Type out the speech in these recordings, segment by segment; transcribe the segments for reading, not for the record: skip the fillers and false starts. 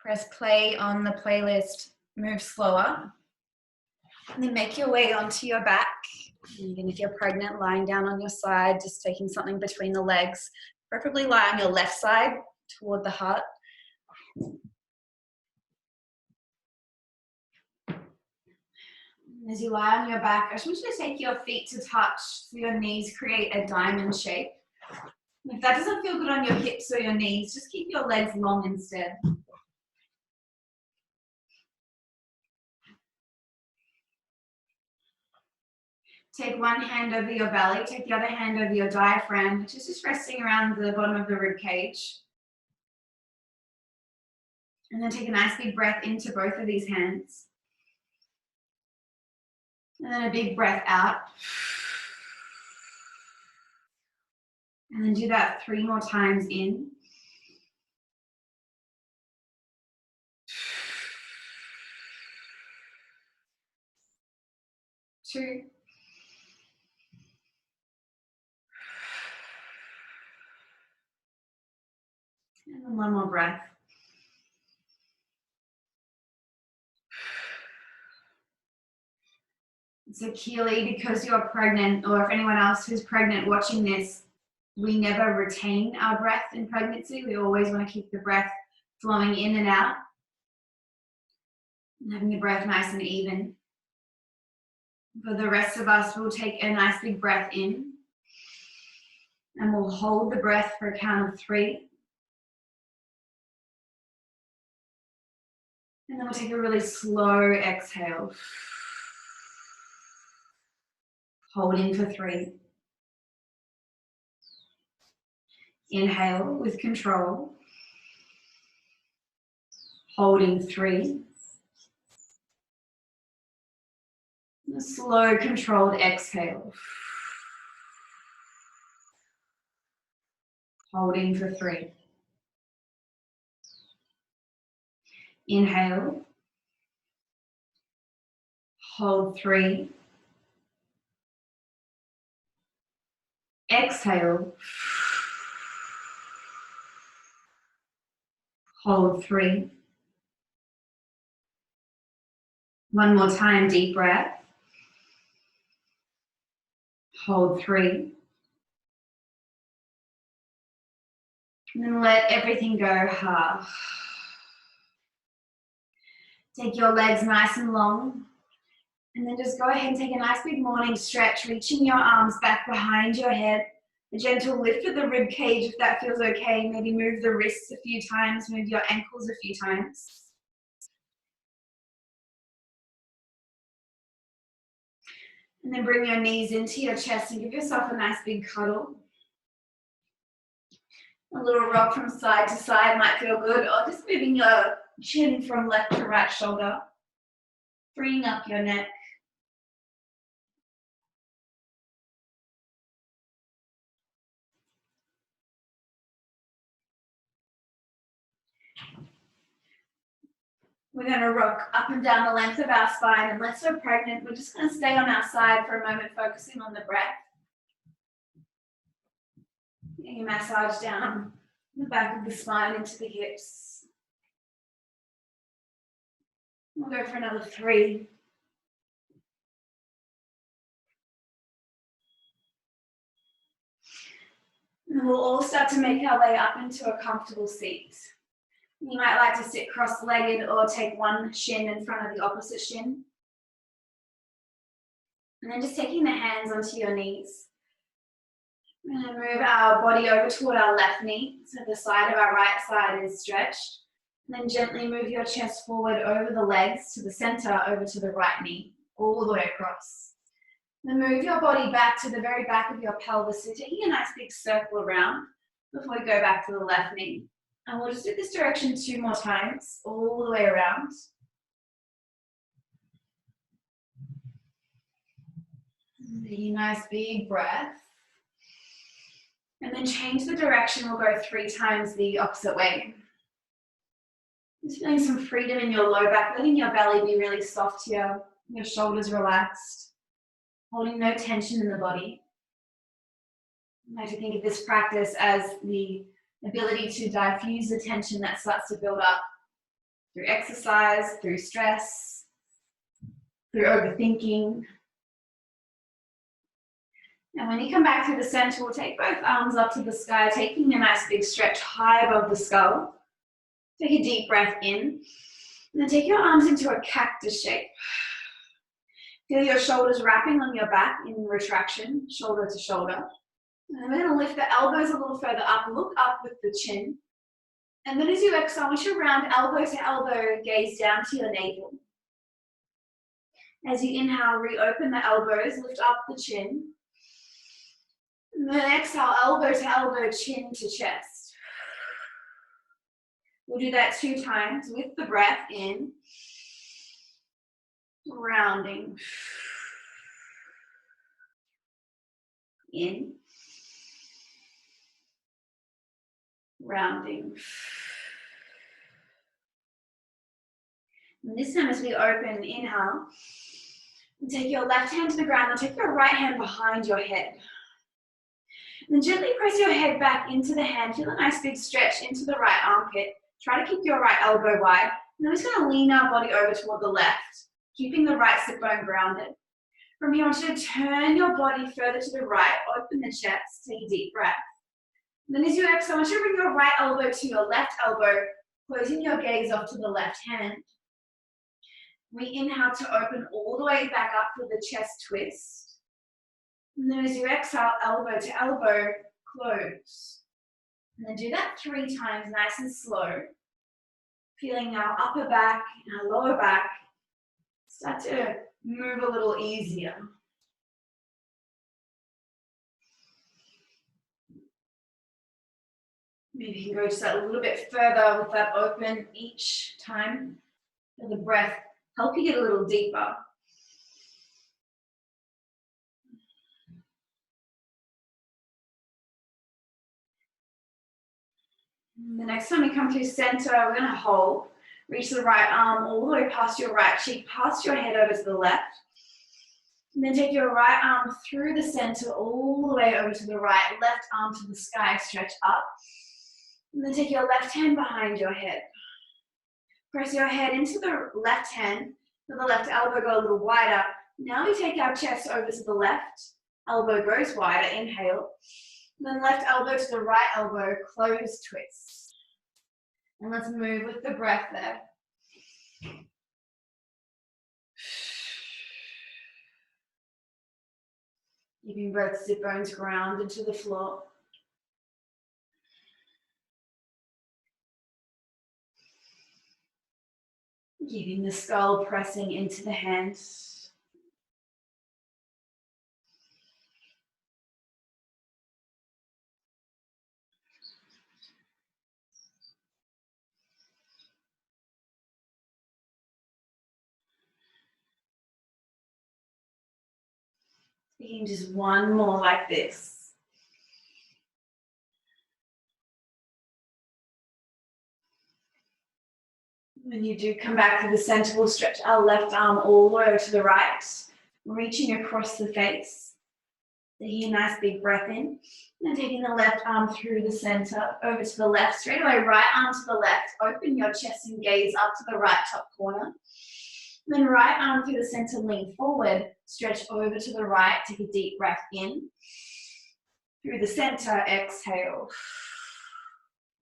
Press play on the playlist, move slower, and then make your way onto your back. And again, if you're pregnant, lying down on your side, just taking something between the legs, preferably lie on your left side toward the heart. As you lie on your back, I just want you to take your feet to touch so your knees create a diamond shape. If that doesn't feel good on your hips or your knees, just keep your legs long instead. Take one hand over your belly, take the other hand over your diaphragm, which is just resting around the bottom of the rib cage. And then take a nice big breath into both of these hands. And then a big breath out. And then do that 3 more times in. 2. And then 1 more breath. So Keely, because you're pregnant, or if anyone else who's pregnant watching this, we never retain our breath in pregnancy. We always want to keep the breath flowing in and out. And having the breath nice and even. For the rest of us, we'll take a nice big breath in. And we'll hold the breath for a count of 3. And then we'll take a really slow exhale. Holding for 3. Inhale with control. Holding 3. A slow, controlled exhale. Holding for 3. Inhale. Hold 3. Exhale. Hold 3. 1 more time, deep breath. Hold 3. And then let everything go. Take your legs nice and long. And then just go ahead and take a nice big morning stretch, reaching your arms back behind your head. A gentle lift of the rib cage if that feels okay. Maybe move the wrists a few times, move your ankles a few times. And then bring your knees into your chest and give yourself a nice big cuddle. A little rock from side to side might feel good, or just moving your chin from left to right shoulder, freeing up your neck. We're going to rock up and down the length of our spine. Unless we're pregnant, we're just going to stay on our side for a moment, focusing on the breath. Getting a massage down the back of the spine into the hips. We'll go for another 3. And we'll all start to make our way up into a comfortable seat. You might like to sit cross-legged or take one shin in front of the opposite shin. And then just taking the hands onto your knees. We're going to move our body over toward our left knee, so the side of our right side is stretched. And then gently move your chest forward over the legs to the center, over to the right knee, all the way across. Then move your body back to the very back of your pelvis, so taking a nice big circle around before we go back to the left knee. And we'll just do this direction 2 more times, all the way around. A nice big breath. And then change the direction. We'll go 3 times the opposite way. Just feeling some freedom in your low back, letting your belly be really soft here, your shoulders relaxed, holding no tension in the body. I like to think of this practice as the ability to diffuse the tension that starts to build up through exercise, through stress, through overthinking. And when you come back through the center, we'll take both arms up to the sky, taking a nice big stretch high above the skull. Take a deep breath in, and then take your arms into a cactus shape. Feel your shoulders wrapping on your back in retraction, shoulder to shoulder. And we're going to lift the elbows a little further up, look up with the chin. And then as you exhale, we should round elbow to elbow, gaze down to your navel. As you inhale, reopen the elbows, lift up the chin. And then exhale, elbow to elbow, chin to chest. We'll do that 2 times with the breath in, rounding, in, rounding. And this time as we open, inhale, and take your left hand to the ground and take your right hand behind your head. And then gently press your head back into the hand. Feel a nice big stretch into the right armpit. Try to keep your right elbow wide. And then we're just going to lean our body over toward the left, keeping the right sit bone grounded. From here, I want you to turn your body further to the right, open the chest, take a deep breath. And then as you exhale, I want you to bring your right elbow to your left elbow, closing your gaze off to the left hand. We inhale to open all the way back up for the chest twist. And then as you exhale, elbow to elbow, close. And then do that 3 times, nice and slow. Feeling our upper back and our lower back start to move a little easier. Maybe you can go just a little bit further with that open each time. Let the breath help you get a little deeper. The next time we come through center, we're going to hold. Reach the right arm all the way past your right cheek, past your head over to the left. And then take your right arm through the center all the way over to the right, left arm to the sky, stretch up. And then take your left hand behind your head. Press your head into the left hand, let the left elbow go a little wider. Now we take our chest over to the left, elbow goes wider, inhale. Then left elbow to the right elbow, close twist. And let's move with the breath there. Keeping both sit bones grounded to the floor. Keeping the skull pressing into the hands. Taking just one more like this. When you do come back to the center, we'll stretch our left arm all the way over to the right, reaching across the face. Taking a nice big breath in, and taking the left arm through the center, over to the left, straight away, right arm to the left, open your chest and gaze up to the right top corner. Then right arm through the center, lean forward, stretch over to the right, take a deep breath in. Through the center, exhale.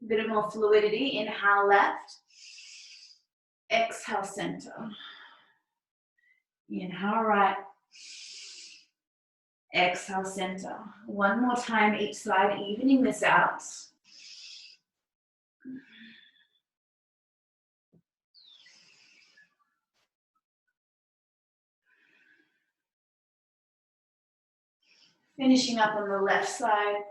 A bit of more fluidity, inhale left. Exhale center. Inhale right. Exhale center. One more time each side, evening this out. Finishing up on the left side.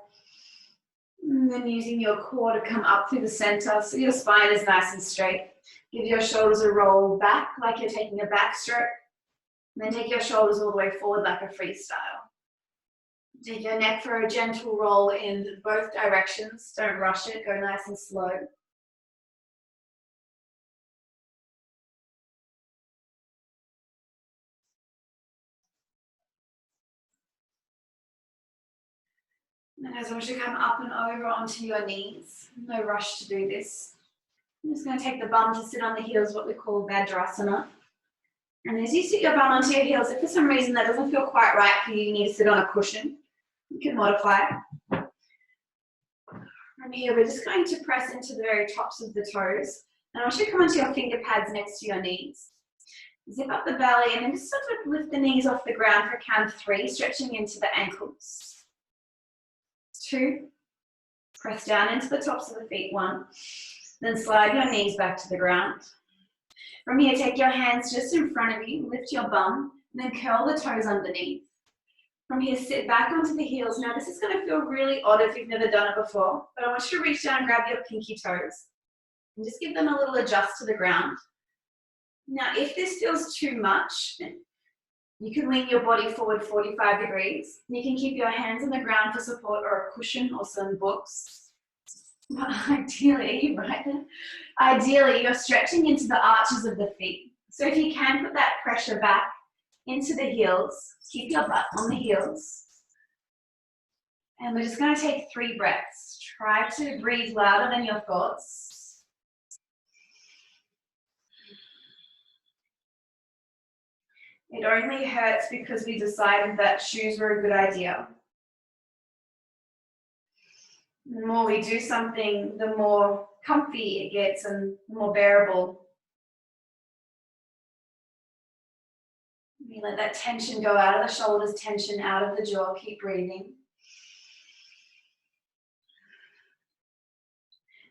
And then using your core to come up through the center so your spine is nice and straight. Give your shoulders a roll back like you're taking a backstroke. And then take your shoulders all the way forward like a freestyle. Take your neck for a gentle roll in both directions. Don't rush it, go nice and slow. And as I want you to come up and over onto your knees. No rush to do this. I'm just going to take the bum to sit on the heels, what we call Vajrasana. And as you sit your bum onto your heels, if for some reason that doesn't feel quite right for you, you need to sit on a cushion, you can modify it. From here, we're just going to press into the very tops of the toes. And I want you to come onto your finger pads next to your knees. Zip up the belly and then just sort of lift the knees off the ground for a count of 3, stretching into the ankles. 2, press down into the tops of the feet. 1, then slide your knees back to the ground. From here, take your hands just in front of you, lift your bum, and then curl the toes underneath. From here, sit back onto the heels. Now, this is going to feel really odd if you've never done it before, but I want you to reach down and grab your pinky toes and just give them a little adjust to the ground. Now, if this feels too much, you can lean your body forward 45 degrees. You can keep your hands on the ground for support or a cushion or some books. But ideally, right then, ideally, you're stretching into the arches of the feet. So if you can put that pressure back into the heels, keep your butt on the heels. And we're just going to take 3 breaths. Try to breathe louder than your thoughts. It only hurts because we decided that shoes were a good idea. The more we do something, the more comfy it gets and the more bearable. We let that tension go out of the shoulders, tension out of the jaw. Keep breathing.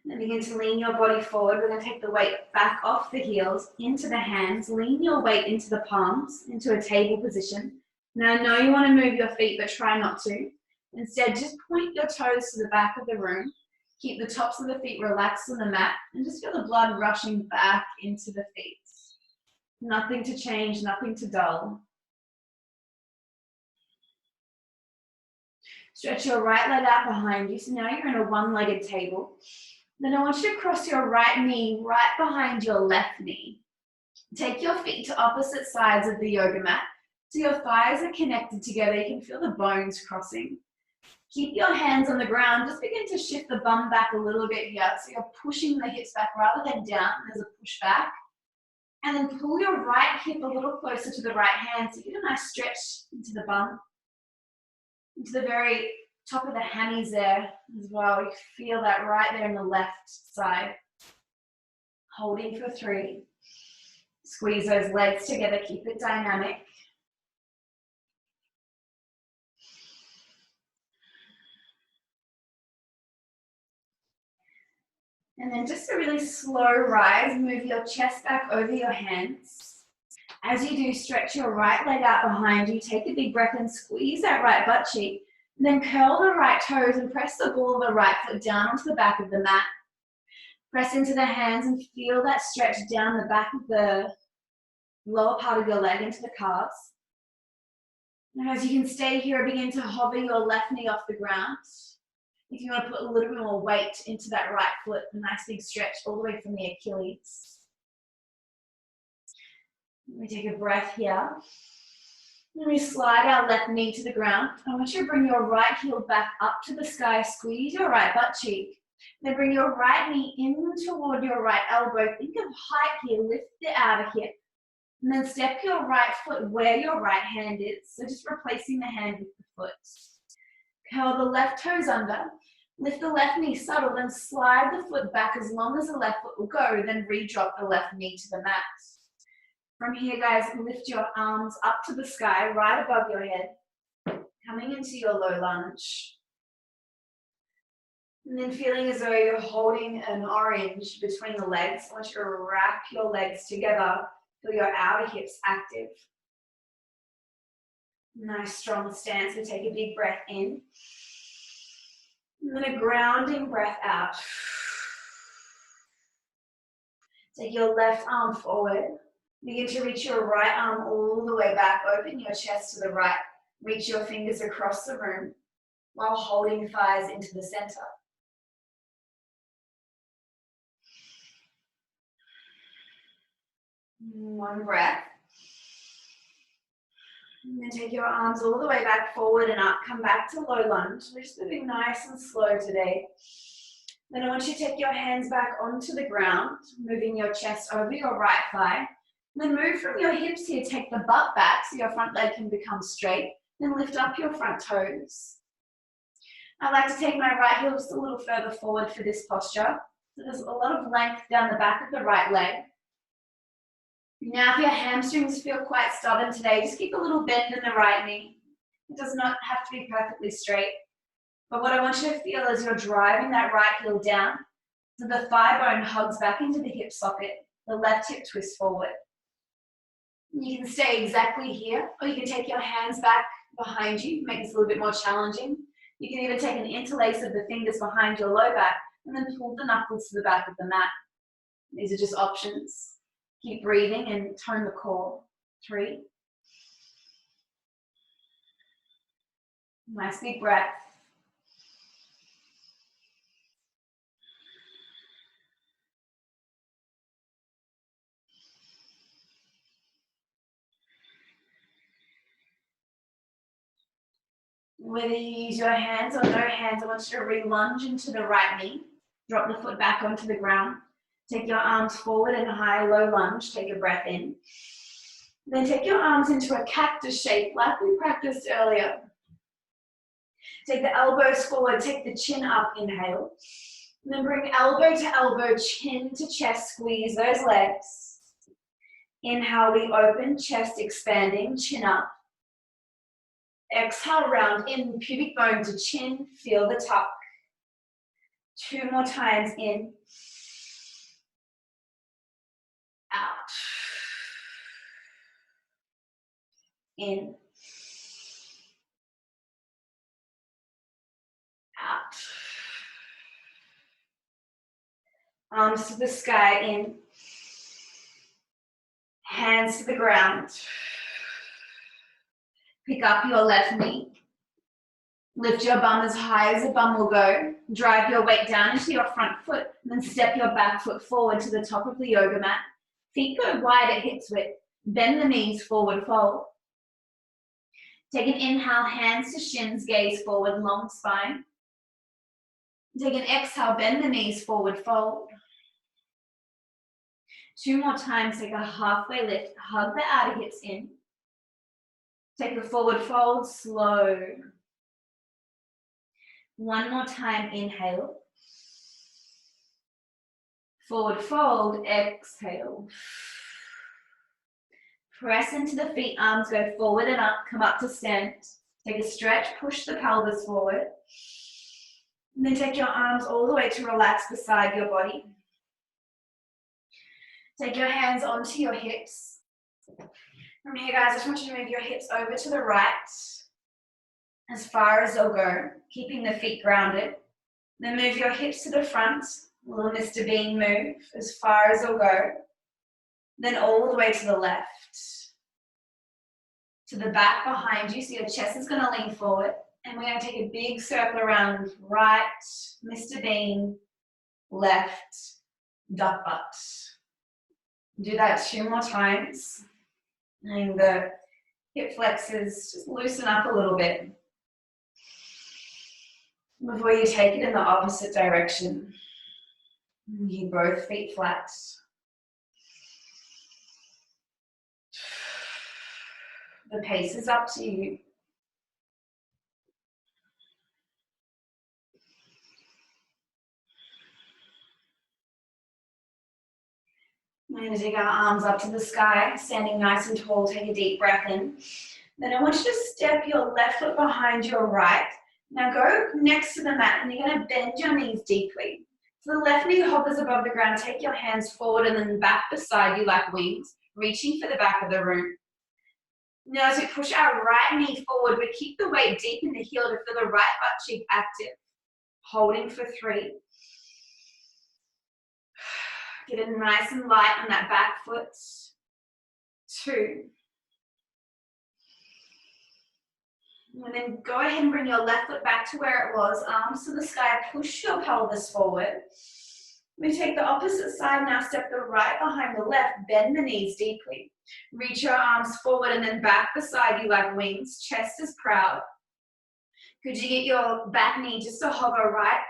Then begin to lean your body forward. We're going to take the weight back off the heels, into the hands. Lean your weight into the palms, into a table position. Now, I know you want to move your feet, but try not to. Instead, just point your toes to the back of the room. Keep the tops of the feet relaxed on the mat, and just feel the blood rushing back into the feet. Nothing to change, nothing to dull. Stretch your right leg out behind you. So now you're in a one-legged table. Then I want you to cross your right knee right behind your left knee. Take your feet to opposite sides of the yoga mat so your thighs are connected together. You can feel the bones crossing. Keep your hands on the ground. Just begin to shift the bum back a little bit here. So you're pushing the hips back rather than down. There's a push back. And then pull your right hip a little closer to the right hand. So you get a nice stretch into the bum, into the very top of the hammies there as well. You feel that right there in the left side. Holding for 3. Squeeze those legs together. Keep it dynamic. And then just a really slow rise. Move your chest back over your hands. As you do, stretch your right leg out behind you. Take a big breath and squeeze that right butt cheek. And then curl the right toes and press the ball of the right foot down onto the back of the mat. Press into the hands and feel that stretch down the back of the lower part of your leg into the calves. Now as you can stay here, begin to hover your left knee off the ground. If you want to put a little bit more weight into that right foot, a nice big stretch all the way from the Achilles. Let me take a breath here. Then we slide our left knee to the ground. I want you to bring your right heel back up to the sky. Squeeze your right butt cheek. Then bring your right knee in toward your right elbow. Think of height here. Lift the outer hip. And then step your right foot where your right hand is. So just replacing the hand with the foot. Curl the left toes under. Lift the left knee subtle. Then slide the foot back as long as the left foot will go. Then re-drop the left knee to the mat. From here, guys, lift your arms up to the sky, right above your head, coming into your low lunge. And then feeling as though you're holding an orange between the legs. I want you to wrap your legs together, feel your outer hips active. Nice strong stance. We take a big breath in. And then a grounding breath out. Take your left arm forward. Begin to reach your right arm all the way back. Open your chest to the right. Reach your fingers across the room while holding thighs into the center. One breath. And then take your arms all the way back, forward and up. Come back to low lunge. We're just moving nice and slow today. Then I want you to take your hands back onto the ground, moving your chest over your right thigh. Then move from your hips here, take the butt back so your front leg can become straight. Then lift up your front toes. I like to take my right heel just a little further forward for this posture. So there's a lot of length down the back of the right leg. Now if your hamstrings feel quite stubborn today, just keep a little bend in the right knee. It does not have to be perfectly straight. But what I want you to feel is you're driving that right heel down, so the thigh bone hugs back into the hip socket, the left hip twists forward. You can stay exactly here, or you can take your hands back behind you, make this a little bit more challenging. You can even take an interlace of the fingers behind your low back and then pull the knuckles to the back of the mat. These are just options. Keep breathing and tone the core. 3. Nice big breath. Whether you use your hands or no hands, I want you to re-lunge into the right knee. Drop the foot back onto the ground. Take your arms forward in a high, low lunge. Take a breath in. Then take your arms into a cactus shape like we practiced earlier. Take the elbows forward, take the chin up, inhale. And then bring elbow to elbow, chin to chest, squeeze those legs. Inhale, we open, chest expanding, chin up. Exhale, round in, pubic bone to chin, feel the tuck. 2 more times, in. Out. In. Out. Arms to the sky, in. Hands to the ground. Pick up your left knee. Lift your bum as high as the bum will go. Drive your weight down into your front foot, and then step your back foot forward to the top of the yoga mat. Feet go wide at hips width. Bend the knees, forward fold. Take an inhale, hands to shins, gaze forward, long spine. Take an exhale, bend the knees, forward fold. 2 more times, take a halfway lift, hug the outer hips in. Take a forward fold, slow. 1 more time, inhale. Forward fold, exhale. Press into the feet, arms go forward and up, come up to stand. Take a stretch, push the pelvis forward. And then take your arms all the way to relax beside your body. Take your hands onto your hips. From here, guys, I just want you to move your hips over to the right, as far as they'll go, keeping the feet grounded. Then move your hips to the front, a little Mr. Bean move, as far as they'll go. Then all the way to the left. To the back behind you, so your chest is going to lean forward. And we're going to take a big circle around right, Mr. Bean, left, duck butt. Do that 2 more times. And the hip flexors just loosen up a little bit before you take it in the opposite direction. Keep both feet flat. The pace is up to you. We're going to take our arms up to the sky, standing nice and tall. Take a deep breath in. Then I want you to step your left foot behind your right. Now go next to the mat and you're going to bend your knees deeply. So the left knee hovers above the ground. Take your hands forward and then back beside you like wings, reaching for the back of the room. Now as we push our right knee forward, we keep the weight deep in the heel to feel the right butt cheek active. Holding for 3. Get it nice and light on that back foot. 2. And then go ahead and bring your left foot back to where it was. Arms to the sky, push your pelvis forward. We take the opposite side now, step the right behind the left, bend the knees deeply. Reach your arms forward and then back beside you like wings, chest is proud. Could you get your back knee just to hover right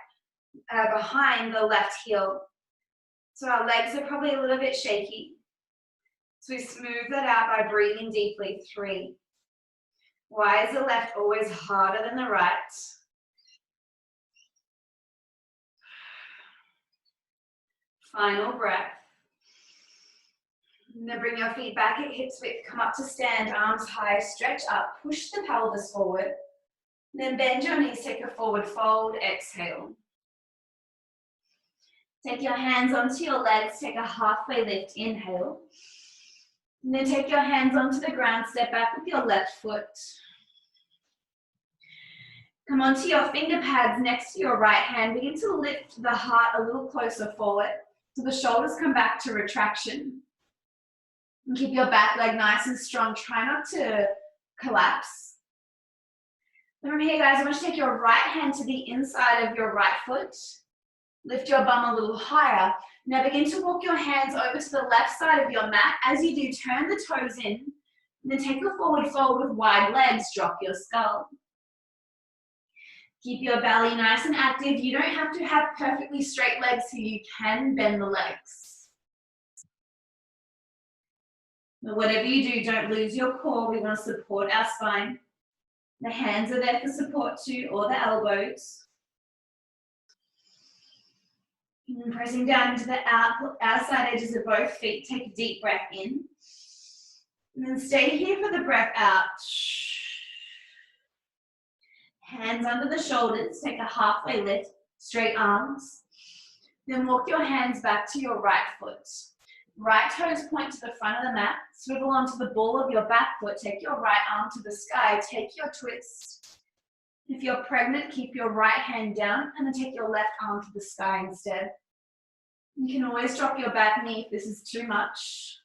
behind the left heel. So our legs are probably a little bit shaky. So we smooth that out by breathing deeply. 3. Why is the left always harder than the right? Final breath. Now bring your feet back at hips width, come up to stand, arms high, stretch up, push the pelvis forward. Then bend your knees, take a forward fold, exhale. Take your hands onto your legs, take a halfway lift, inhale. And then take your hands onto the ground, step back with your left foot. Come onto your finger pads next to your right hand, begin to lift the heart a little closer forward, so the shoulders come back to retraction. And keep your back leg nice and strong, try not to collapse. Then from here, guys, I want you to take your right hand to the inside of your right foot. Lift your bum a little higher. Now begin to walk your hands over to the left side of your mat. As you do, turn the toes in. And then take a forward fold with wide legs. Drop your skull. Keep your belly nice and active. You don't have to have perfectly straight legs here. You can bend the legs. But whatever you do, don't lose your core. We want to support our spine. The hands are there for support too, or the elbows. And pressing down into the outside edges of both feet. Take a deep breath in. And then stay here for the breath out. Hands under the shoulders. Take a halfway lift. Straight arms. Then walk your hands back to your right foot. Right toes point to the front of the mat. Swivel onto the ball of your back foot. Take your right arm to the sky. Take your twist. If you're pregnant, keep your right hand down and then take your left arm to the sky instead. You can always drop your back knee if this is too much.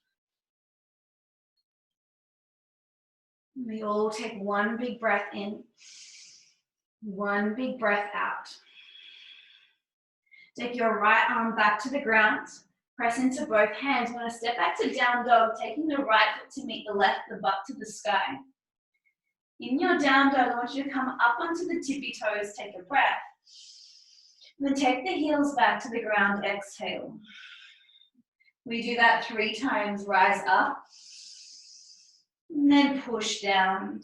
We all take one big breath in, one big breath out. Take your right arm back to the ground. Press into both hands. You want to step back to down dog, taking the right foot to meet the left, the butt to the sky. In your down dog, I want you to come up onto the tippy toes, take a breath. And then take the heels back to the ground, exhale. We do that 3 times, rise up. And then push down.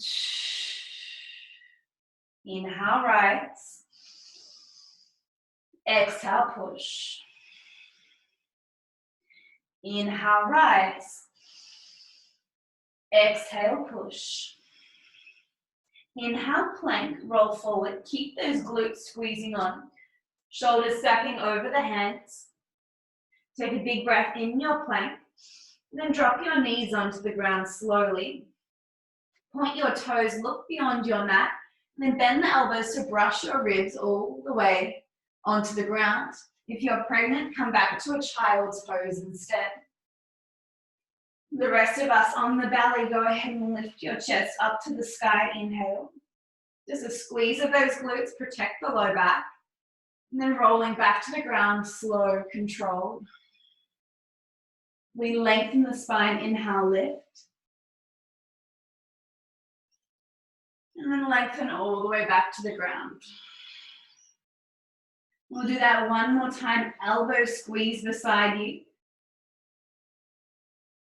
Inhale, rise. Exhale, push. Inhale, rise. Exhale, push. Inhale, plank, roll forward. Keep those glutes squeezing on. Shoulders stacking over the hands. Take a big breath in your plank. Then drop your knees onto the ground slowly. Point your toes, look beyond your mat. Then bend the elbows to brush your ribs all the way onto the ground. If you're pregnant, come back to a child's pose instead. The rest of us on the belly, go ahead and lift your chest up to the sky, inhale. Just a squeeze of those glutes, protect the low back. And then rolling back to the ground, slow, controlled. We lengthen the spine, inhale, lift. And then lengthen all the way back to the ground. We'll do that one more time, elbow squeeze beside you.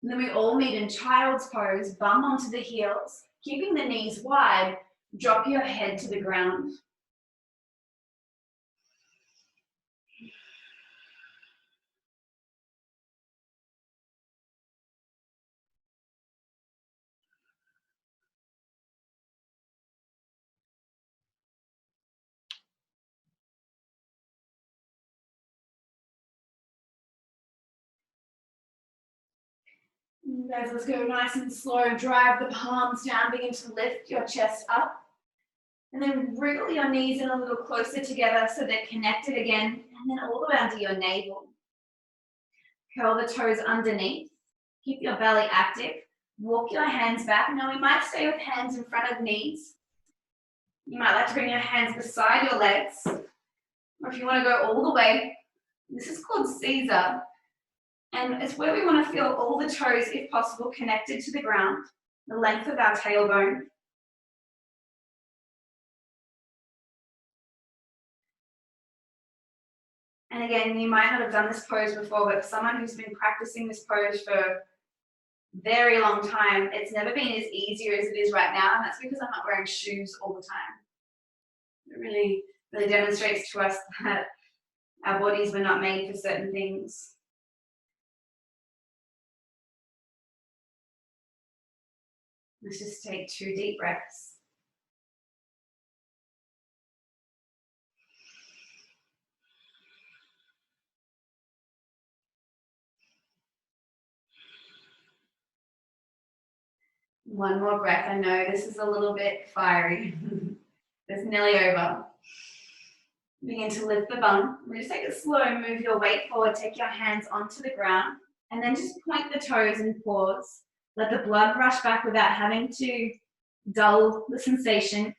And then we all meet in child's pose, bum onto the heels, keeping the knees wide, drop your head to the ground. Guys, let's go nice and slow. Drive the palms down, begin to lift your chest up. And then wriggle your knees in a little closer together so they're connected again. And then all the way under your navel. Curl the toes underneath. Keep your belly active. Walk your hands back. Now we might stay with hands in front of knees. You might like to bring your hands beside your legs. Or if you want to go all the way, this is called Caesar. And it's where we want to feel all the toes, if possible, connected to the ground, the length of our tailbone. And again, you might not have done this pose before, but for someone who's been practicing this pose for a very long time, it's never been as easy as it is right now, and that's because I'm not wearing shoes all the time. It really, really demonstrates to us that our bodies were not made for certain things. Let's just take 2 deep breaths. One more breath. I know this is a little bit fiery. It's nearly over. Begin to lift the bum. Just take it slow, move your weight forward, take your hands onto the ground, and then just point the toes and pause. Let the blood rush back without having to dull the sensation.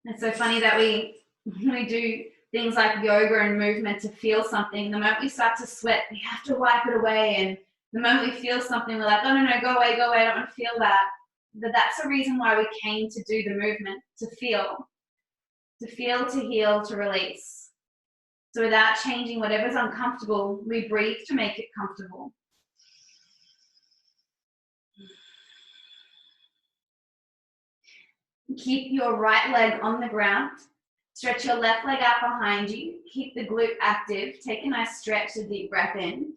It's so funny that we do things like yoga and movement to feel something. The moment we start to sweat, we have to wipe it away, and the moment we feel something, we're like, oh, no, go away, I don't want to feel that. But that's the reason why we came to do the movement, to feel, to heal, to release. So without changing whatever's uncomfortable, we breathe to make it comfortable. Keep your right leg on the ground. Stretch your left leg out behind you. Keep the glute active. Take a nice stretch, a deep breath in.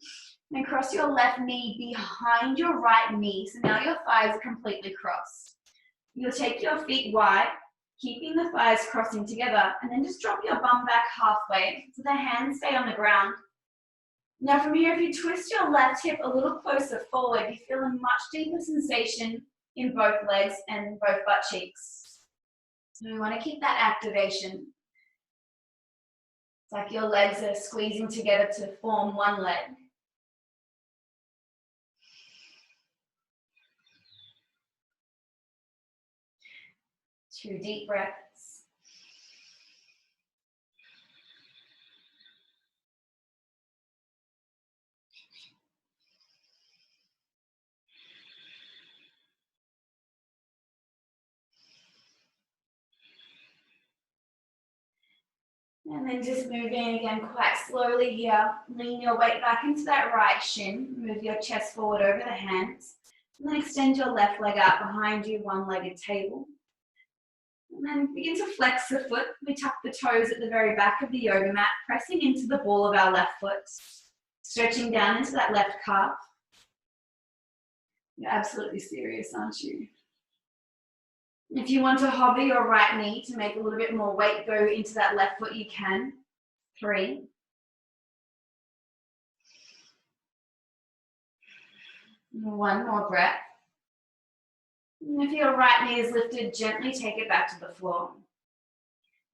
And cross your left knee behind your right knee. So now your thighs are completely crossed. You'll take your feet wide, keeping the thighs crossing together, and then just drop your bum back halfway so the hands stay on the ground. Now from here, if you twist your left hip a little closer forward, you feel a much deeper sensation in both legs and both butt cheeks. So we want to keep that activation. It's like your legs are squeezing together to form one leg. 2 deep breaths. And then just moving again quite slowly here. Lean your weight back into that right shin. Move your chest forward over the hands. And then extend your left leg out behind you, one-legged table. And then begin to flex the foot. We tuck the toes at the very back of the yoga mat, pressing into the ball of our left foot. Stretching down into that left calf. You're absolutely serious, aren't you? If you want to hover your right knee to make a little bit more weight go into that left foot, you can. 3. One more breath. And if your right knee is lifted, gently take it back to the floor.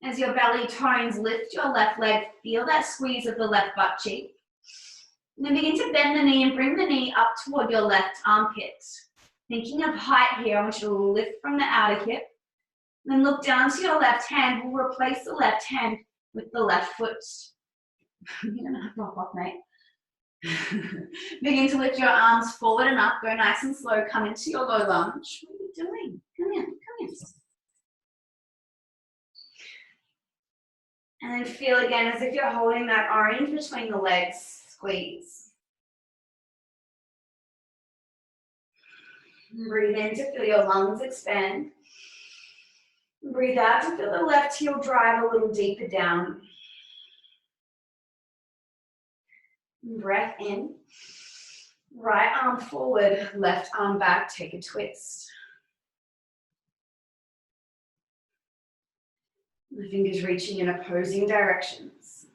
As your belly tones, lift your left leg, feel that squeeze of the left butt cheek. And then begin to bend the knee and bring the knee up toward your left armpit. Thinking of height here, I want you to lift from the outer hip. Then look down to your left hand. We'll replace the left hand with the left foot. You're going to drop off, mate. Begin to lift your arms forward and up. Go nice and slow. Come into your low lunge. What are you doing? Come here. Come here. And then feel again as if you're holding that orange between the legs. Squeeze. Breathe in to feel your lungs expand. Breathe out to feel the left heel drive a little deeper down. Breath in. Right arm forward, left arm back, take a twist. The fingers reaching in opposing directions.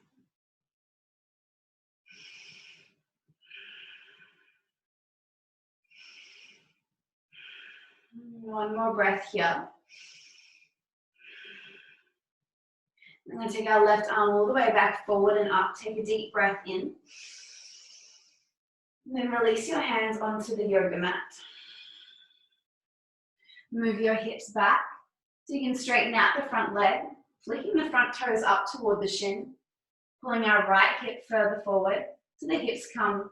One more breath here. I'm going to take our left arm all the way back forward and up. Take a deep breath in. And then release your hands onto the yoga mat. Move your hips back so you can straighten out the front leg, flicking the front toes up toward the shin, pulling our right hip further forward so the hips come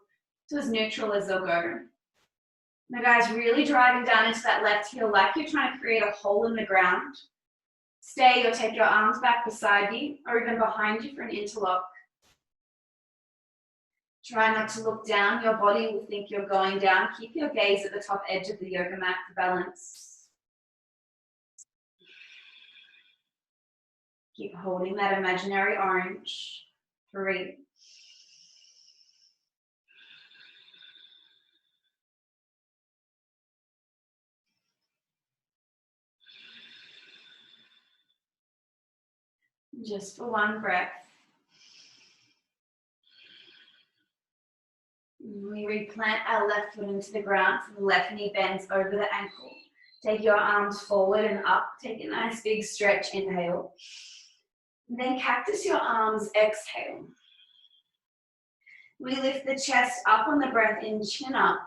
to as neutral as they'll go. Now guys, really driving down into that left heel like you're trying to create a hole in the ground. Stay or take your arms back beside you or even behind you for an interlock. Try not to look down. Your body will think you're going down. Keep your gaze at the top edge of the yoga mat for balance. Keep holding that imaginary orange. 3. Just for one breath. We replant our left foot into the ground, so the left knee bends over the ankle. Take your arms forward and up. Take a nice big stretch, inhale. And then cactus your arms, exhale. We lift the chest up on the breath in, chin up.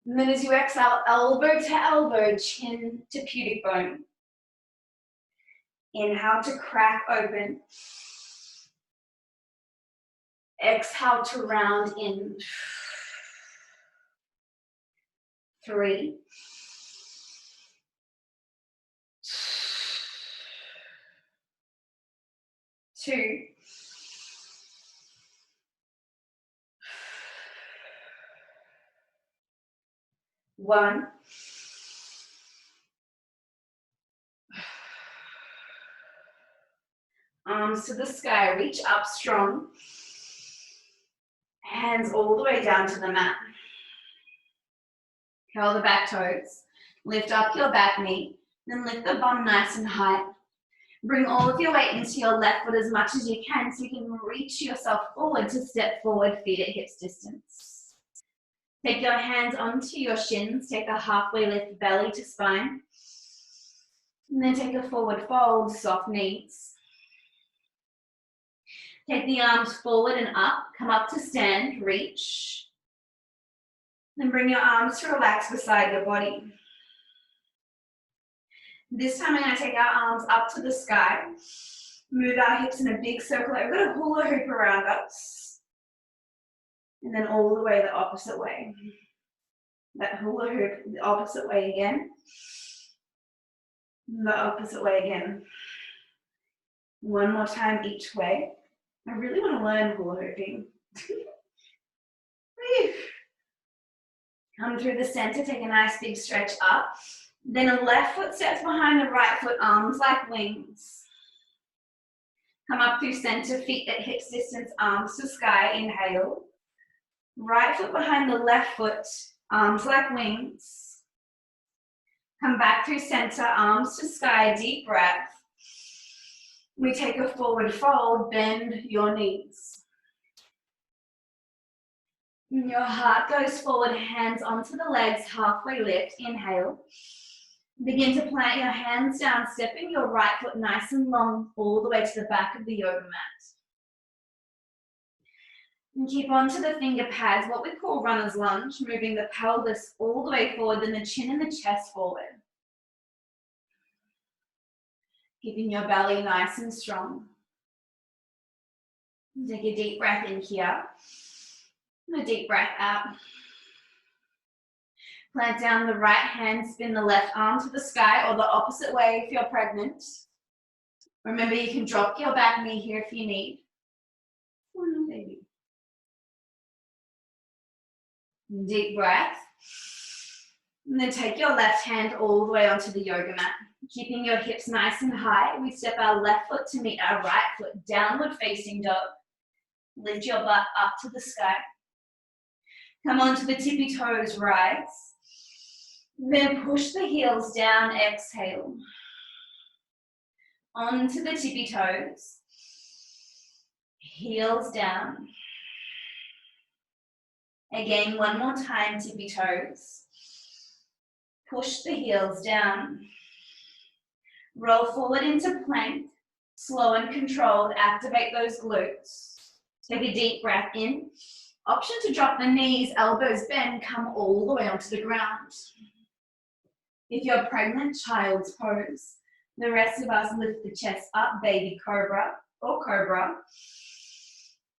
And then as you exhale, elbow to elbow, chin to pubic bone. Inhale to crack open. Exhale to round in. 3. 2. 1. Arms to the sky, reach up strong. Hands all the way down to the mat. Curl the back toes. Lift up your back knee. Then lift the bum nice and high. Bring all of your weight into your left foot as much as you can so you can reach yourself forward to step forward, feet at hips distance. Take your hands onto your shins. Take a halfway lift, belly to spine. And then take a forward fold, soft knees. Take the arms forward and up. Come up to stand, reach. Then bring your arms to relax beside your body. This time we're going to take our arms up to the sky. Move our hips in a big circle. We've got a hula hoop around us. And then all the way the opposite way. That hula hoop the opposite way again. And the opposite way again. One more time each way. I really want to learn hula hooping. Come through the center, take a nice big stretch up. Then a left foot steps behind the right foot, arms like wings. Come up through center, feet at hips distance, arms to sky, inhale. Right foot behind the left foot, arms like wings. Come back through center, arms to sky, deep breath. We take a forward fold, bend your knees. And your heart goes forward, hands onto the legs, halfway lift, inhale. Begin to plant your hands down, stepping your right foot nice and long all the way to the back of the yoga mat. And keep onto the finger pads, what we call runner's lunge, moving the pelvis all the way forward, then the chin and the chest forward. Keeping your belly nice and strong. Take a deep breath in here. And a deep breath out. Plant down the right hand, spin the left arm to the sky or the opposite way if you're pregnant. Remember, you can drop your back knee here if you need. Oh no, baby. Deep breath. And then take your left hand all the way onto the yoga mat. Keeping your hips nice and high, we step our left foot to meet our right foot, downward facing dog. Lift your butt up to the sky. Come onto the tippy toes, rise. Then push the heels down, exhale. Onto the tippy toes. Heels down. Again, one more time, tippy toes. Push the heels down. Roll forward into plank. Slow and controlled, activate those glutes. Take a deep breath in. Option to drop the knees, elbows bend, come all the way onto the ground. If you're pregnant, child's pose. The rest of us lift the chest up, baby cobra or cobra.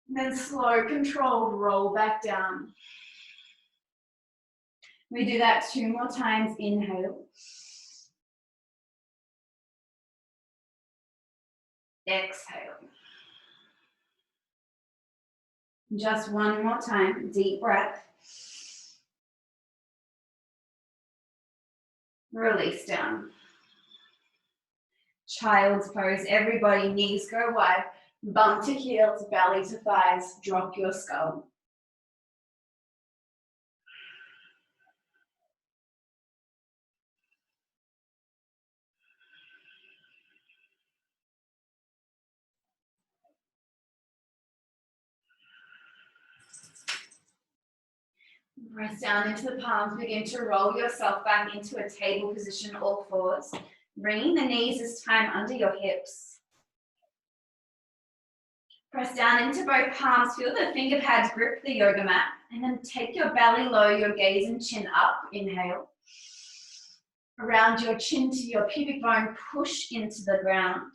Then slow, controlled, roll back down. We do that 2 more times, inhale. exhale. Just one more time, deep breath. Release down. Child's pose, everybody, knees go wide, bump to heels, belly to thighs, drop your skull. Press down into the palms, begin to roll yourself back into a table position, all fours. Bringing the knees this time under your hips. Press down into both palms, feel the finger pads grip the yoga mat, and then take your belly low, your gaze and chin up, inhale. Around your chin to your pubic bone, push into the ground.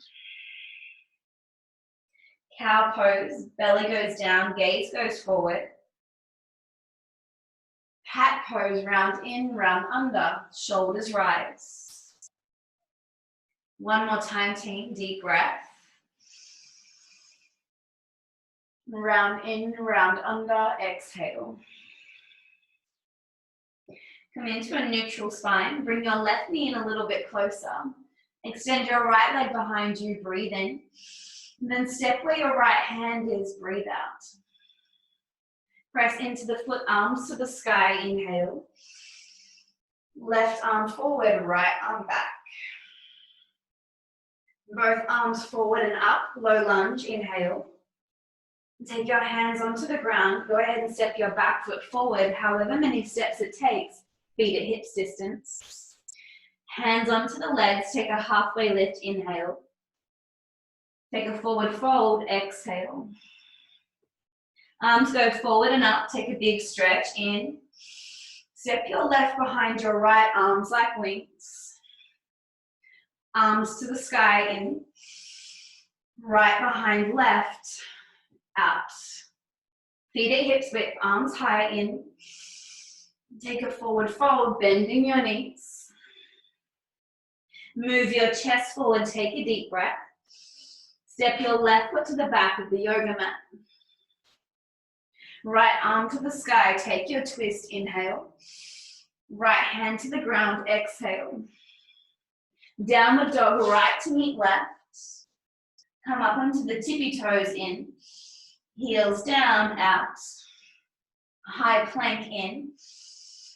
Cow pose, belly goes down, gaze goes forward. Cat pose, round in, round under, shoulders rise. One more time, team, deep breath. Round in, round under, exhale. Come into a neutral spine, bring your left knee in a little bit closer. Extend your right leg behind you, breathe in. And then step where your right hand is, breathe out. Press into the foot, arms to the sky, inhale. Left arm forward, right arm back. Both arms forward and up, low lunge, inhale. Take your hands onto the ground, go ahead and step your back foot forward, however many steps it takes, feet at hips distance. Hands onto the legs, take a halfway lift, inhale. Take a forward fold, exhale. Arms go forward and up, take a big stretch, in. Step your left behind your right, arms like wings. Arms to the sky, in. Right behind left, out. Feet at hips width, arms high, in. Take a forward fold, bending your knees. Move your chest forward, take a deep breath. Step your left foot to the back of the yoga mat. Right arm to the sky, take your twist, inhale. Right hand to the ground, exhale. Downward dog, right to meet left. Come up onto the tippy toes, in. Heels down, out. High plank, in.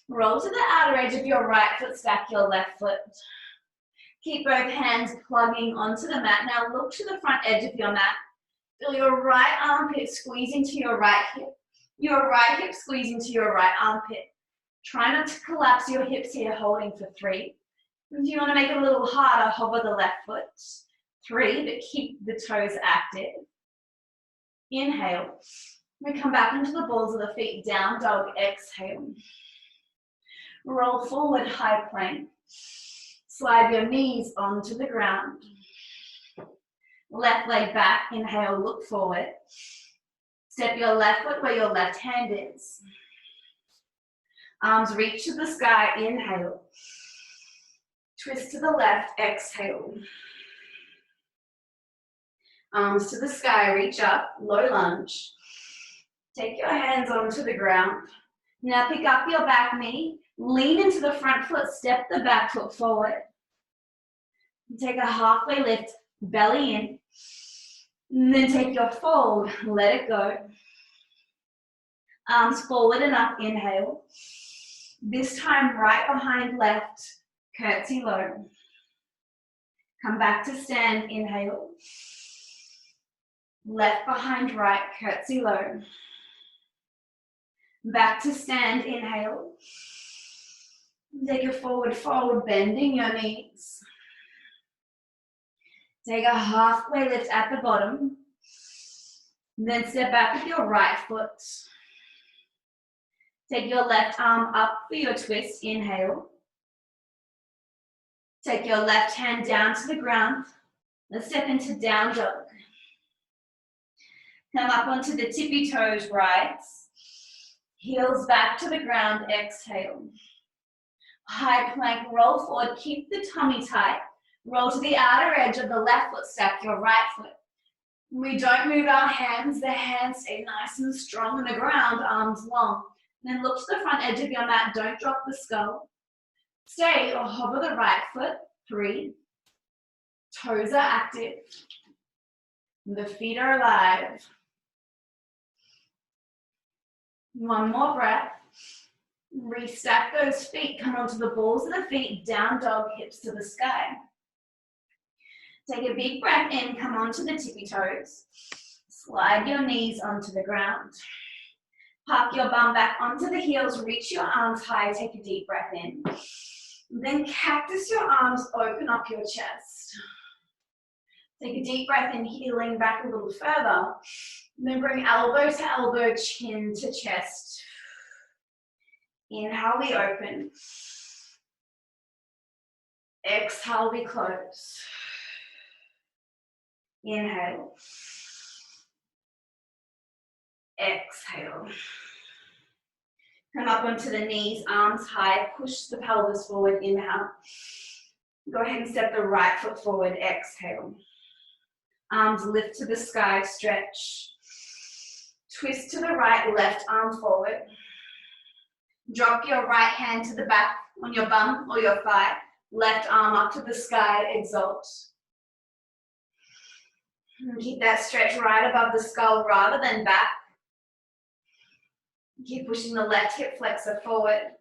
Roll to the outer edge of your right foot, stack your left foot. Keep both hands plugging onto the mat. Now look to the front edge of your mat. Feel your right armpit squeeze into your right hip. Your right hip squeeze into your right armpit. Try not to collapse your hips here, holding for 3. If you want to make it a little harder, hover the left foot. 3, but keep the toes active. Inhale. We come back into the balls of the feet, down dog, exhale. Roll forward, high plank. Slide your knees onto the ground. Left leg back, inhale, look forward. Step your left foot where your left hand is. Arms reach to the sky, inhale. Twist to the left, exhale. Arms to the sky, reach up, low lunge. Take your hands onto the ground. Now pick up your back knee, lean into the front foot, step the back foot forward. Take a halfway lift, belly in. And then take your fold, let it go. Arms forward and up, inhale. This time right behind left, curtsy low. Come back to stand, inhale. Left behind right, curtsy low. Back to stand, inhale. Take a forward fold, bending your knees. Take a halfway lift at the bottom. Then step back with your right foot. Take your left arm up for your twist, inhale. Take your left hand down to the ground. Let's step into down dog. Come up onto the tippy toes, rise. Heels back to the ground, exhale. High plank, roll forward, keep the tummy tight. Roll to the outer edge of the left foot, stack your right foot. We don't move our hands. The hands stay nice and strong on the ground, arms long. Then look to the front edge of your mat. Don't drop the skull. Stay or hover the right foot. 3. Toes are active. The feet are alive. 1 more breath. Restack those feet. Come onto the balls of the feet. Down dog, hips to the sky. Take a big breath in. Come onto the tippy toes. Slide your knees onto the ground. Park your bum back onto the heels. Reach your arms high. Take a deep breath in. Then cactus your arms. Open up your chest. Take a deep breath in, heeling back a little further. Then bring elbow to elbow, chin to chest. Inhale, we open. Exhale, we close. Inhale. Exhale. Come up onto the knees, arms high, push the pelvis forward, inhale. Go ahead and step the right foot forward, exhale. Arms lift to the sky, stretch. Twist to the right, left arm forward. Drop your right hand to the back on your bum or your thigh. Left arm up to the sky, exalt. And keep that stretch right above the skull rather than back. Keep pushing the left hip flexor forward.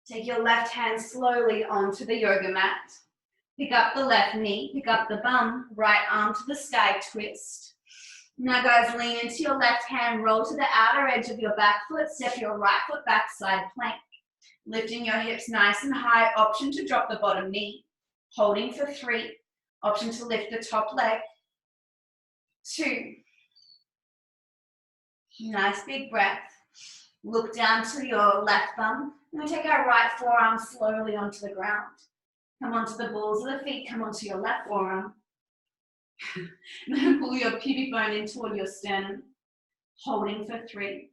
Take your left hand slowly onto the yoga mat. Pick up the left knee, pick up the bum, right arm to the sky, twist. Now guys, lean into your left hand, roll to the outer edge of your back foot, step your right foot back, side plank. Lifting your hips nice and high, option to drop the bottom knee. Holding for 3, option to lift the top leg. 2. Nice big breath. Look down to your left thumb. And take our right forearm slowly onto the ground. Come onto the balls of the feet, come onto your left forearm. Then pull your pubic bone in toward your sternum. Holding for 3.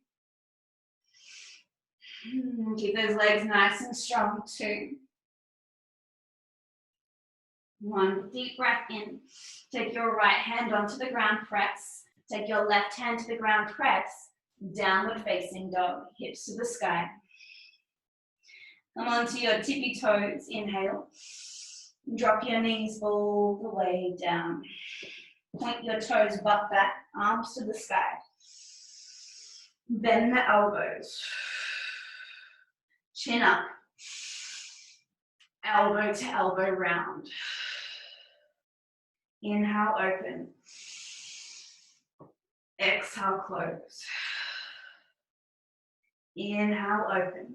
Keep those legs nice and strong. 2. 1. Deep breath in. Take your right hand onto the ground, press. Take your left hand to the ground, press. Downward facing dog, hips to the sky. Come onto your tippy toes, inhale. Drop your knees all the way down. Point your toes, butt back, arms to the sky. Bend the elbows. Chin up. Elbow to elbow round. Inhale, open. Exhale, close. Inhale, open.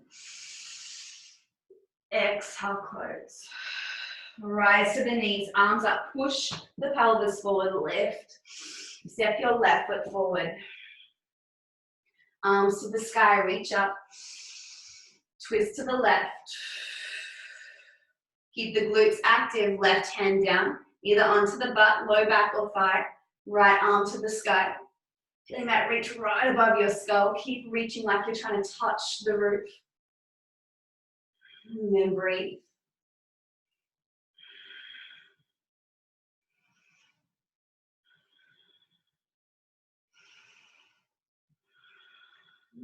Exhale, close. Rise to the knees, arms up, push the pelvis forward, lift. Step your left foot forward. Arms to the sky, reach up. Twist to the left. Keep the glutes active, left hand down, either onto the butt, low back or thigh. Right arm to the sky. Feeling that reach right above your skull. Keep reaching like you're trying to touch the roof. And then breathe.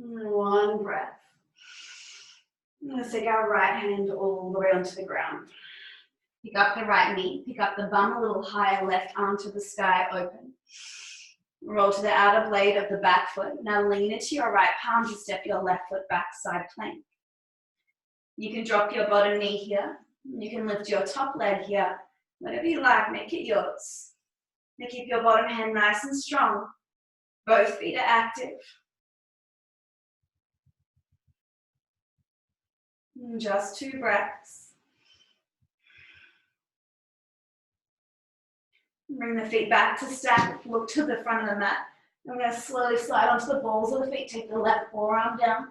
One breath. Let's take our right hand all the way onto the ground. Pick up the right knee, pick up the bum a little higher, left arm to the sky, open. Roll to the outer blade of the back foot. Now lean into your right palm to step your left foot back, side plank. You can drop your bottom knee here. You can lift your top leg here. Whatever you like, make it yours. Now keep your bottom hand nice and strong. Both feet are active. And just 2 breaths. Bring the feet back to stack. Look to the front of the mat. I'm going to slowly slide onto the balls of the feet. Take the left forearm down.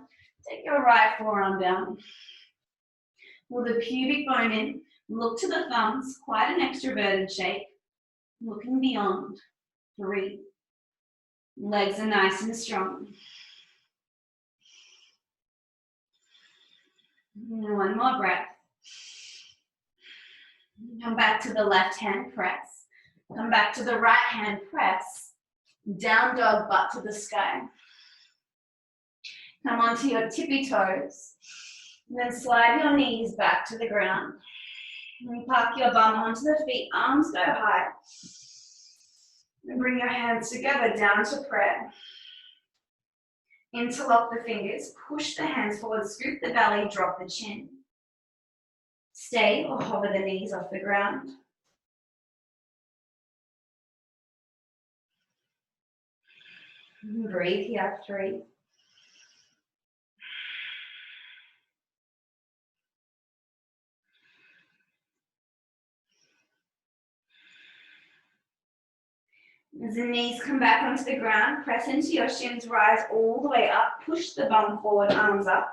Take your right forearm down. Pull the pubic bone in. Look to the thumbs. Quite an extroverted shape. Looking beyond. 3. Legs are nice and strong. 1 more breath. Come back to the left hand, press. Come back to the right hand press. Down dog, butt to the sky. Come onto your tippy toes. And then slide your knees back to the ground. And park your bum onto the feet, arms go high. And bring your hands together down to prayer. Interlock the fingers, push the hands forward, scoop the belly, drop the chin. Stay or hover the knees off the ground. Breathe here, 3. As the knees come back onto the ground, press into your shins, rise all the way up, push the bum forward, arms up.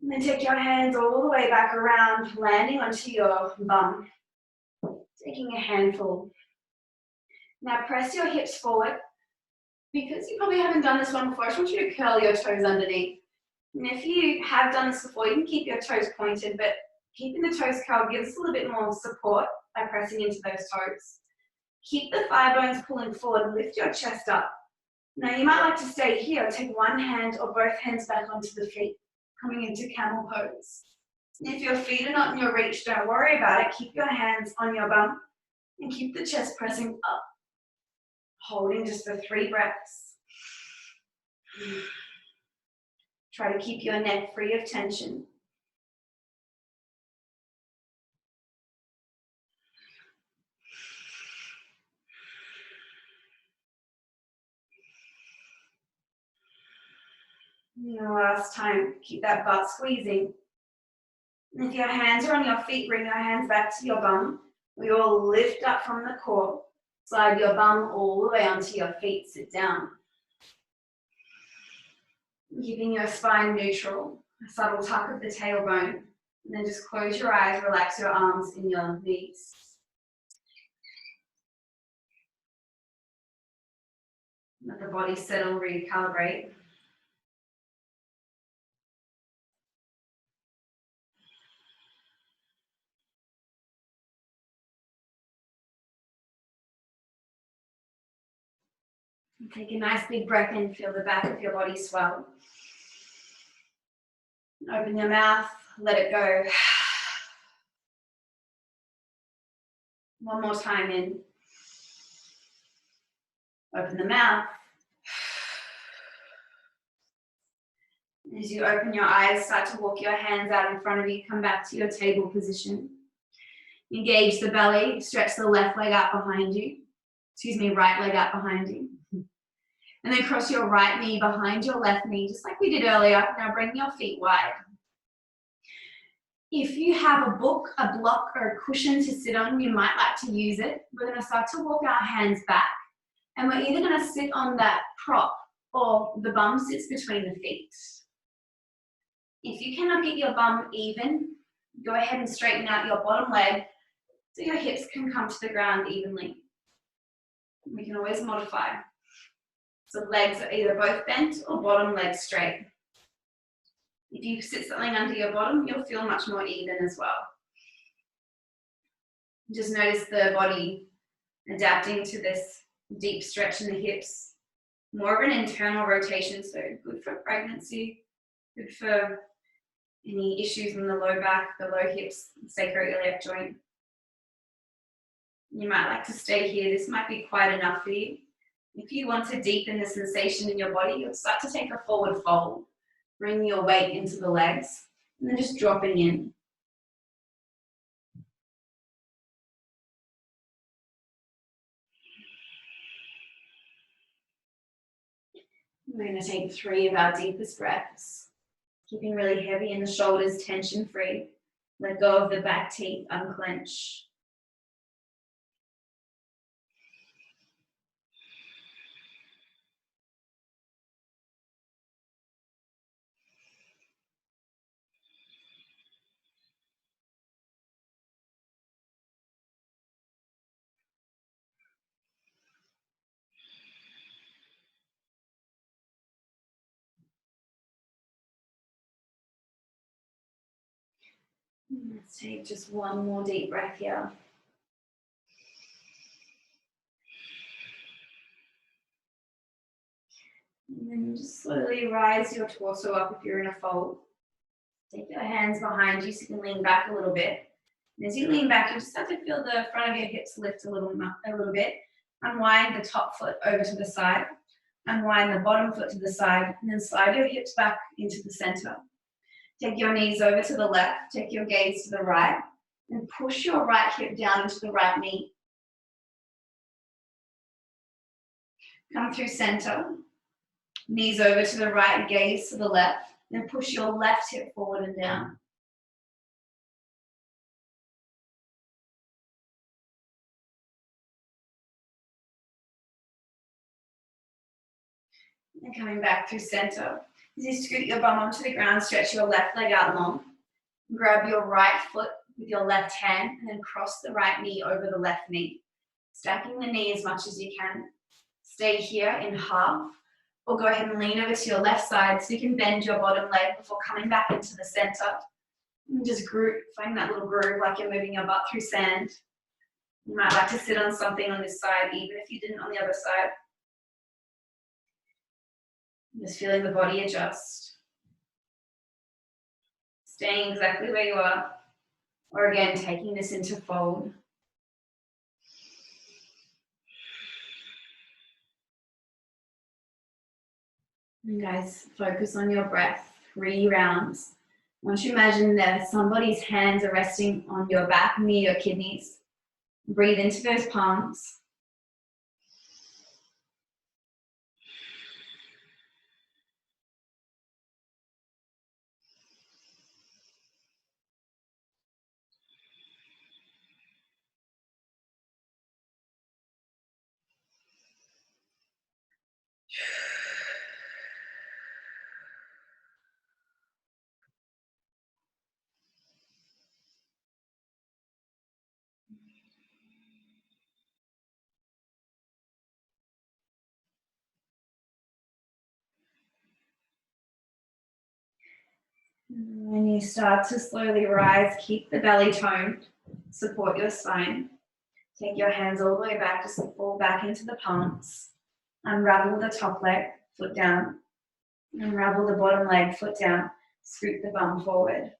And then take your hands all the way back around, landing onto your bum, taking a handful. Now press your hips forward. Because you probably haven't done this one before, I just want you to curl your toes underneath. And if you have done this before, you can keep your toes pointed, but keeping the toes curled gives us a little bit more support by pressing into those toes. Keep the thigh bones pulling forward, lift your chest up. Now you might like to stay here, take one hand or both hands back onto the feet, coming into camel pose. And if your feet are not in your reach, don't worry about it. Keep your hands on your bum and keep the chest pressing up. Holding just for 3 breaths. Try to keep your neck free of tension. And the last time, keep that butt squeezing. And if your hands are on your feet, bring your hands back to your bum. We all lift up from the core. Slide your bum all the way onto your feet, sit down. Keeping your spine neutral, a subtle tuck of the tailbone. And then just close your eyes, relax your arms in your knees. Let the body settle, recalibrate. Take a nice big breath in, feel the back of your body swell. Open your mouth, let it go. One more time in. Open the mouth. As you open your eyes, start to walk your hands out in front of you, come back to your table position. Engage the belly, stretch the left leg out behind you. Right leg out behind you. And then cross your right knee behind your left knee, just like we did earlier. Now bring your feet wide. If you have a book, a block, or a cushion to sit on, you might like to use it. We're going to start to walk our hands back. And we're either going to sit on that prop or the bum sits between the feet. If you cannot get your bum even, go ahead and straighten out your bottom leg so your hips can come to the ground evenly. We can always modify. So legs are either both bent or bottom legs straight. If you sit something under your bottom, you'll feel much more even as well. Just notice the body adapting to this deep stretch in the hips. More of an internal rotation, so good for pregnancy, good for any issues in the low back, the low hips, sacroiliac joint. You might like to stay here. This might be quite enough for you. If you want to deepen the sensation in your body, you'll start to take a forward fold. Bring your weight into the legs and then just dropping in. We're going to take 3 of our deepest breaths. Keeping really heavy in the shoulders, tension free. Let go of the back teeth, unclench. Let's take just one more deep breath here. And then just slowly rise your torso up if you're in a fold. Take your hands behind you so you can lean back a little bit. And as you lean back, you just start to feel the front of your hips lift a little bit. Unwind the top foot over to the side. Unwind the bottom foot to the side. And then slide your hips back into the center. Take your knees over to the left. Take your gaze to the right. And push your right hip down into the right knee. Come through center. Knees over to the right, gaze to the left. Then push your left hip forward and down. And coming back through center. As you scoot your bum onto the ground, stretch your left leg out long. Grab your right foot with your left hand and then cross the right knee over the left knee. Stacking the knee as much as you can. Stay here in half. Or go ahead and lean over to your left side so you can bend your bottom leg before coming back into the center. And just find that little groove like you're moving your butt through sand. You might like to sit on something on this side, even if you didn't on the other side. Just feeling the body adjust. Staying exactly where you are. Or again, taking this into fold. And guys, focus on your breath. 3 rounds. I want you to imagine that somebody's hands are resting on your back near your kidneys. Breathe into those palms. When you start to slowly rise, keep the belly toned, support your spine. Take your hands all the way back, just fall back into the palms. Unravel the top leg, foot down. Unravel the bottom leg, foot down. Scoot the bum forward.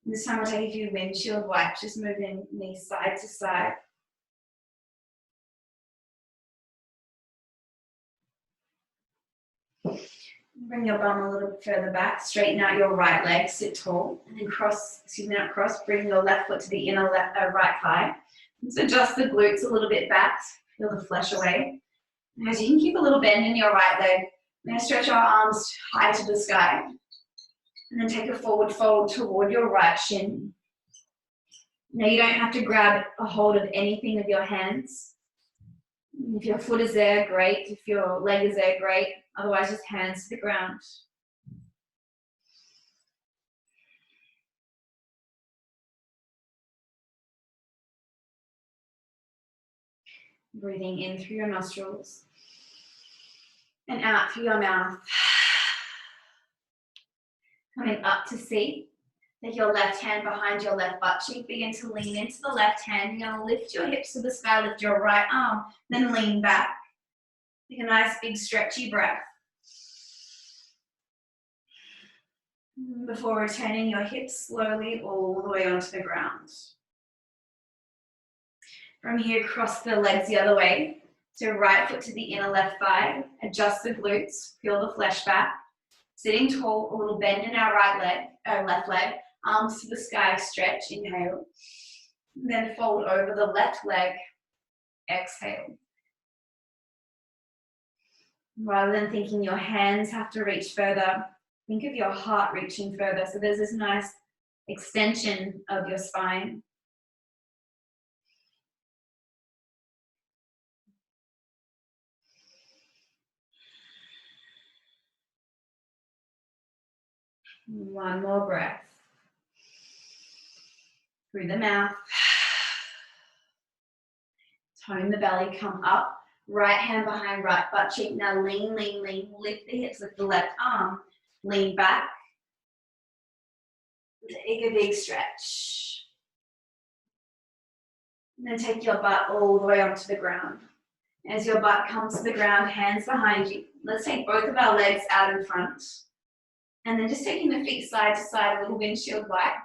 And this time we'll take a few windshield wipes, just moving knees side to side. Bring your bum a little bit further back, straighten out your right leg, sit tall, and then bring your left foot to the inner right thigh. Let's adjust the glutes a little bit back, feel the flesh away. And as you can keep a little bend in your right leg, we're going to stretch our arms high to the sky. And then take a forward fold toward your right shin. Now you don't have to grab a hold of anything with your hands. If your foot is there, great. If your leg is there, great. Otherwise, just hands to the ground. Breathing in through your nostrils and out through your mouth. Coming up to seat. Take your left hand behind your left butt cheek. Begin to lean into the left hand. You're going to lift your hips to the sky, lift your right arm, then lean back. Take a nice big stretchy breath. Before returning your hips slowly all the way onto the ground. From here, cross the legs the other way. So right foot to the inner left thigh. Adjust the glutes, peel the flesh back. Sitting tall, a little bend in our left leg. Arms to the sky, stretch, inhale. Then fold over the left leg, exhale. Rather than thinking your hands have to reach further, think of your heart reaching further. So there's this nice extension of your spine. One more breath. Through the mouth. Tone the belly, come up. Right hand behind right butt cheek. Now lean, lean, lean. Lift the hips with the left arm. Lean back. Take a big stretch. And then take your butt all the way onto the ground. As your butt comes to the ground, hands behind you. Let's take both of our legs out in front. And then just taking the feet side to side, a little windshield wide.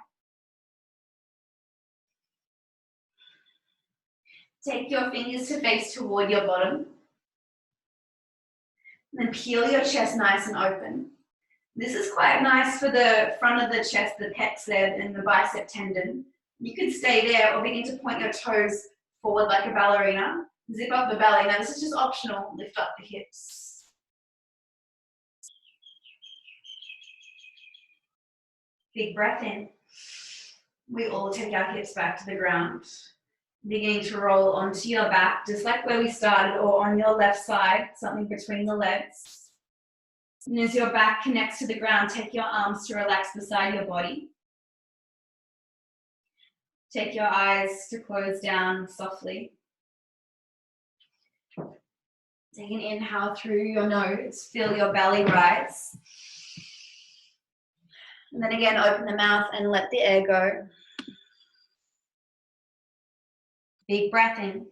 Take your fingers to face toward your bottom. And then peel your chest nice and open. This is quite nice for the front of the chest, the pecs there, and the bicep tendon. You could stay there or begin to point your toes forward like a ballerina. Zip up the belly. Now this is just optional. Lift up the hips. Big breath in. We all take our hips back to the ground. Beginning to roll onto your back, just like where we started, or on your left side, something between the legs. And as your back connects to the ground, take your arms to relax beside your body. Take your eyes to close down softly. Take an inhale through your nose, feel your belly rise. And then again, open the mouth and let the air go. Big breath in.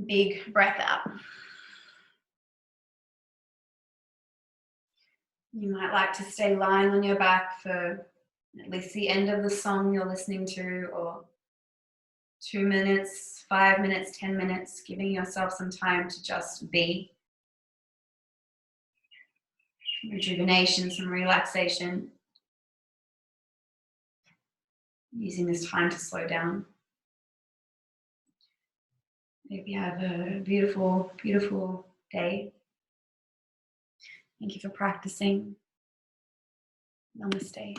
Big breath out. You might like to stay lying on your back for at least the end of the song you're listening to, or 2 minutes, 5 minutes, 10 minutes, giving yourself some time to just be. Rejuvenation, some relaxation. Using this time to slow down. Maybe have a beautiful, beautiful day. Thank you for practicing. Namaste.